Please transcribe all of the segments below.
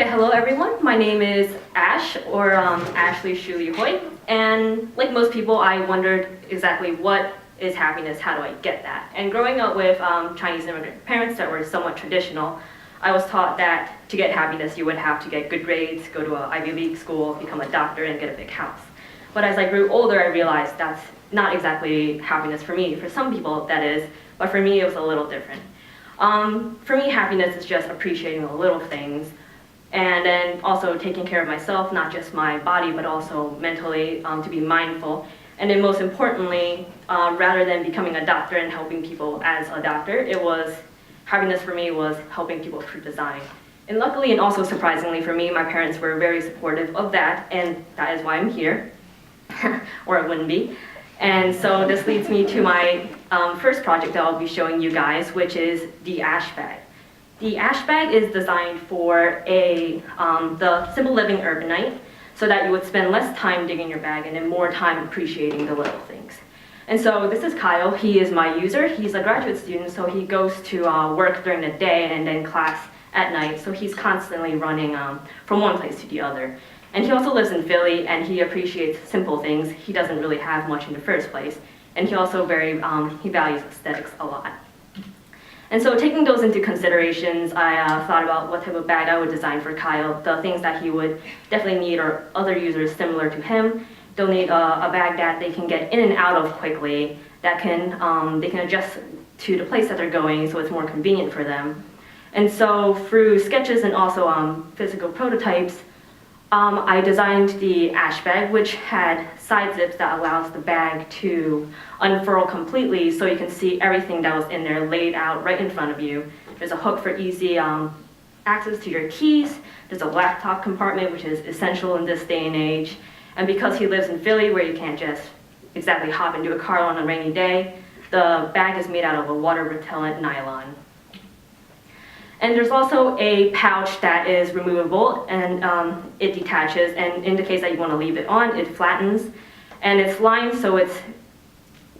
Okay, hello everyone. My name is Ash, or Ashley Shuli Hui. And like most people, I wondered exactly what is happiness, how do I get that? And growing up with Chinese immigrant parents that were somewhat traditional, I was taught that to get happiness, you would have to get good grades, go to an Ivy League school, become a doctor, and get a big house. But as I grew older, I realized that's not exactly happiness for me. For some people, that is, but for me, it was a little different. For me, happiness is just appreciating the little things, and then also taking care of myself, not just my body, but also mentally, to be mindful. And then most importantly, rather than becoming a doctor and helping people as a doctor, happiness for me was helping people through design. And luckily, and also surprisingly for me, my parents were very supportive of that, and that is why I'm here, or it wouldn't be. And so this leads me to my first project that I'll be showing you guys, which is the ash bag. The ash bag is designed for the simple living urbanite, so that you would spend less time digging your bag and then more time appreciating the little things. And so this is Kyle. He is my user. He's a graduate student, so he goes to work during the day and then class at night. So he's constantly running from one place to the other. And he also lives in Philly, and he appreciates simple things. He doesn't really have much in the first place. And he also he values aesthetics a lot. And so taking those into considerations, I thought about what type of bag I would design for Kyle. The things that he would definitely need are other users similar to him. They'll need a bag that they can get in and out of quickly, that they can adjust to the place that they're going so it's more convenient for them. And so through sketches and also physical prototypes, I designed the ash bag, which had side zips that allows the bag to unfurl completely so you can see everything that was in there laid out right in front of you. There's a hook for easy access to your keys. There's a laptop compartment, which is essential in this day and age. And because he lives in Philly, where you can't just exactly hop into a car on a rainy day, the bag is made out of a water-repellent nylon. And there's also a pouch that is removable, and it detaches, and in the case that you want to leave it on, it flattens. And it's lined, so it's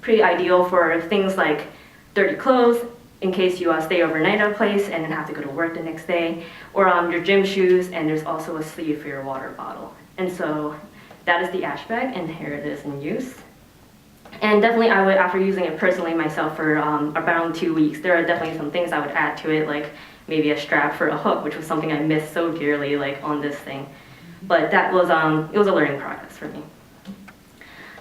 pretty ideal for things like dirty clothes, in case you stay overnight at a place and then have to go to work the next day, or your gym shoes, and there's also a sleeve for your water bottle. And so that is the ash bag, and here it is in use. And definitely I would, after using it personally myself for around 2 weeks, there are definitely some things I would add to it, like maybe a strap for a hook, which was something I missed so dearly, like on this thing. But that was, it was a learning process for me.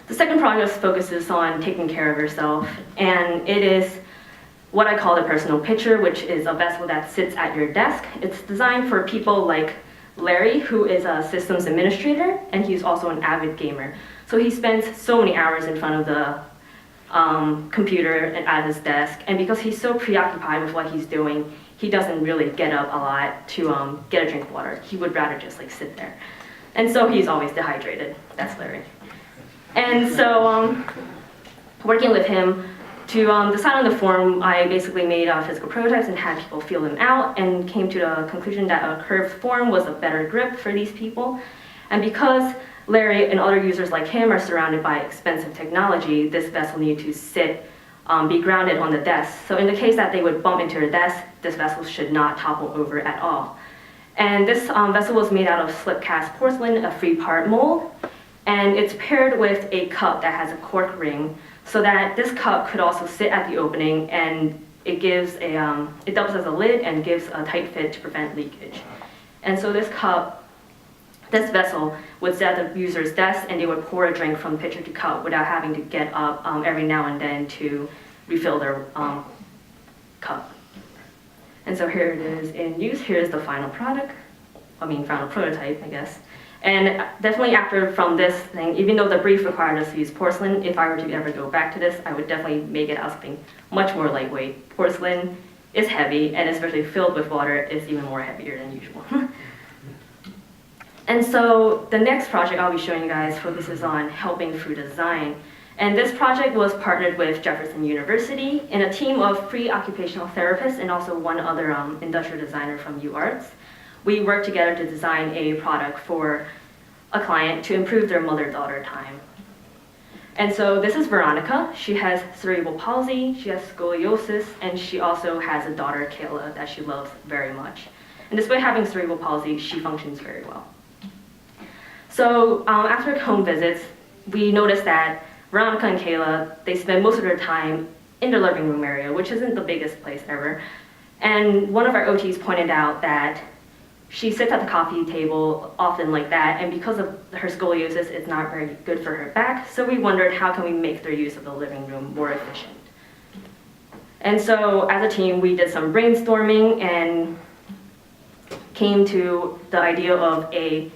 The second project focuses on taking care of yourself, and it is what I call the personal pitcher, which is a vessel that sits at your desk. It's designed for people like Larry, who is a systems administrator, and he's also an avid gamer. So he spends so many hours in front of the computer and at his desk, and because he's so preoccupied with what he's doing, he doesn't really get up a lot to get a drink of water. He would rather just like sit there. And so he's always dehydrated. That's Larry. And so working with him to decide on the form, I basically made physical prototypes and had people feel them out, and came to the conclusion that a curved form was a better grip for these people. And because Larry and other users like him are surrounded by expensive technology, this vessel needed to sit, be grounded on the desk. So in the case that they would bump into a desk, this vessel should not topple over at all. And this vessel was made out of slip cast porcelain, a 3-part mold, and it's paired with a cup that has a cork ring, so that this cup could also sit at the opening, and it gives it doubles as a lid and gives a tight fit to prevent leakage. And so this vessel would sit at the user's desk, and they would pour a drink from pitcher to cup without having to get up every now and then to refill their cup. And so here it is in use. Here's the final product. Final prototype, I guess. And definitely from this thing, even though the brief required us to use porcelain, if I were to ever go back to this, I would definitely make it out something much more lightweight. Porcelain is heavy, and especially filled with water, it's even more heavier than usual. And so the next project I'll be showing you guys focuses on helping through design. And this project was partnered with Jefferson University in a team of pre-occupational therapists and also one other industrial designer from UArts. We worked together to design a product for a client to improve their mother-daughter time. And so this is Veronica. She has cerebral palsy, she has scoliosis, and she also has a daughter, Kayla, that she loves very much. And despite having cerebral palsy, she functions very well. So after home visits, we noticed that Veronica and Kayla, they spend most of their time in the living room area, which isn't the biggest place ever. And one of our OTs pointed out that she sits at the coffee table often like that, and because of her scoliosis, it's not very good for her back. So we wondered, how can we make their use of the living room more efficient? And so as a team, we did some brainstorming and came to the idea of a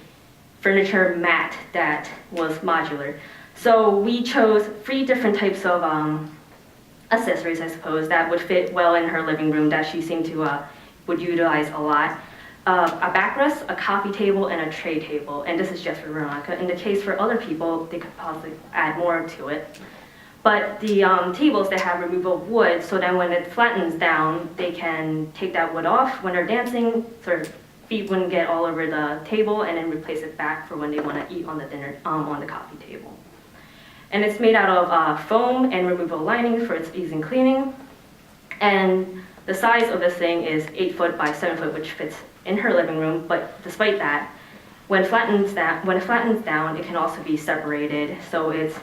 furniture mat that was modular. So we chose 3 different types of accessories, I suppose, that would fit well in her living room that she seemed to would utilize a lot. A backrest, a coffee table, and a tray table. And this is just for Veronica. In the case for other people, they could possibly add more to it. But the tables, they have removable wood, so then when it flattens down, they can take that wood off when they're dancing, so their feet wouldn't get all over the table, and then replace it back for when they want to eat on the dinner on the coffee table. And it's made out of foam and removable lining for its ease in cleaning. And the size of this thing is 8 foot by 7 foot, which fits in her living room. But despite that, when it flattens down, it can also be separated. So it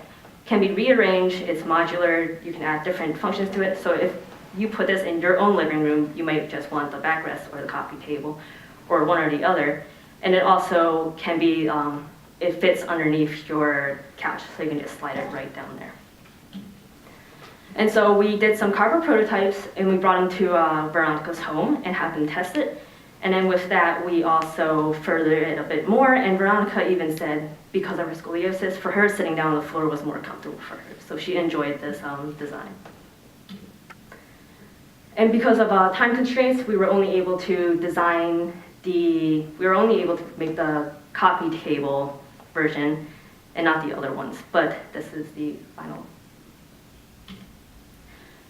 can be rearranged. It's modular. You can add different functions to it. So if you put this in your own living room, you might just want the backrest or the coffee table, or one or the other. And it also can be, it fits underneath your couch, so you can just slide it right down there. And so we did some cardboard prototypes, and we brought them to Veronica's home and had them test it. And then with that, we also furthered it a bit more, and Veronica even said, because of her scoliosis, for her, sitting down on the floor was more comfortable for her. So she enjoyed this design. And because of time constraints, we were only able to make the coffee table version and not the other ones, but this is the final.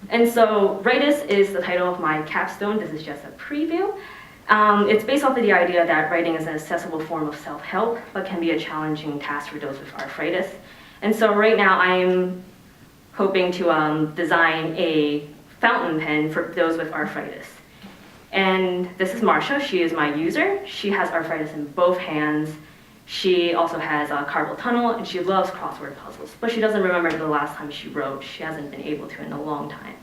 And so Writus is the title of my capstone. This is just a preview. It's based off of the idea that writing is an accessible form of self-help, but can be a challenging task for those with arthritis. And so right now I'm hoping to design a fountain pen for those with arthritis. And this is Marsha. She is my user. She has arthritis in both hands. She also has a carpal tunnel, and she loves crossword puzzles, but she doesn't remember the last time she wrote. She hasn't been able to in a long time.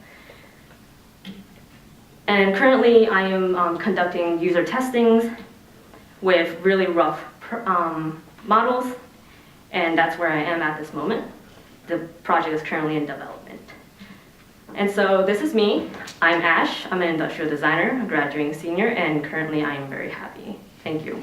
And currently, I am conducting user testings with really rough models, and that's where I am at this moment. The project is currently in development. And so this is me. I'm Ash. I'm an industrial designer, a graduating senior, and currently I am very happy. Thank you.